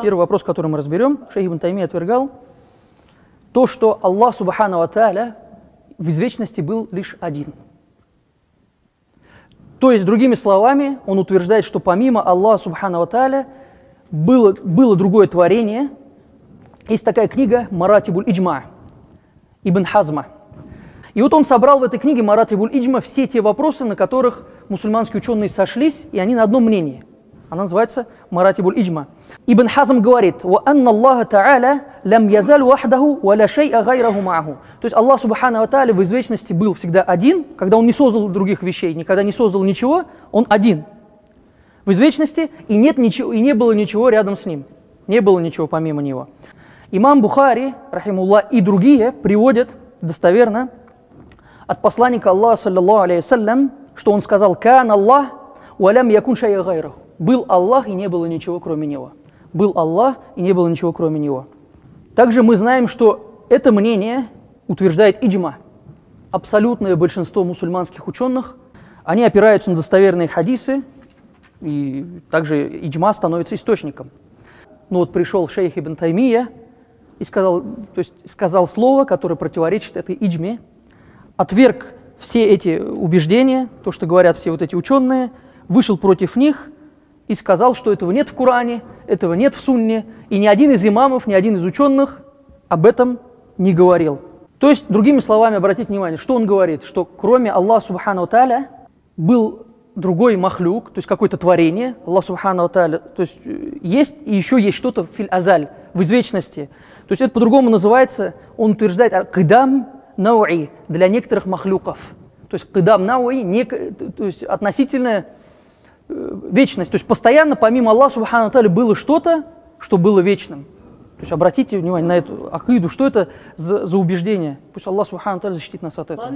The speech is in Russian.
Первый вопрос, который мы разберем, шейх Ибн Таймия отвергал то, что Аллах Субхану ва Тааля в извечности был лишь один. То есть, другими словами, он утверждает, что помимо Аллаха Субхану ва Тааля было другое творение. Есть такая книга «Маратибуль Иджма» Ибн Хазма. И вот он собрал в этой книге «Маратибуль Иджма» все те вопросы, на которых мусульманские ученые сошлись, и они на одном мнении. Она называется «Маратибуль Иджма». Ибн Хазм говорит: «Ва анна Аллаха Та'аля лям язаль вахдаху ва ла шай'a гайраху ма'аху». То есть Аллах Субхану ва Тааля в извечности был всегда один, когда он не создал других вещей, никогда не создал ничего, он один в извечности, и нет ничего, и не было ничего рядом с ним, не было ничего помимо него. Имам Бухари, рахимуллах, и другие приводят достоверно от посланника Аллаха, саллаллаху алейхи вассалям, что он сказал: «Кан Аллах, ва лям якун шай'a гайраху». Был Аллах, и не было ничего, кроме Него. Был Аллах, и не было ничего, кроме Него. Также мы знаем, что это мнение утверждает иджма. Абсолютное большинство мусульманских ученых, они опираются на достоверные хадисы, и также иджма становится источником. Но вот пришел шейх Ибн Таймия и сказал слово, которое противоречит этой иджме, отверг все эти убеждения, то, что говорят все вот эти ученые, вышел против них и сказал, что этого нет в Коране, этого нет в Сунне, и ни один из имамов, ни один из ученых об этом не говорил. То есть, другими словами, обратите внимание, что он говорит, что кроме Аллаха Субхану ва Тааля был другой махлюк, то есть какое-то творение, Аллах Субхану ва Тааля, то есть есть и еще есть что-то в филь-азаль, в извечности. То есть это по-другому называется, он утверждает «кидам науи» для некоторых махлюков. То есть «кидам науи», то есть относительная вечность. То есть постоянно помимо Аллаха Субхану ва Тааля было что-то, что было вечным. То есть обратите внимание на эту акиду, что это за убеждение. Пусть Аллах Субхану ва Тааля защитит нас от этого.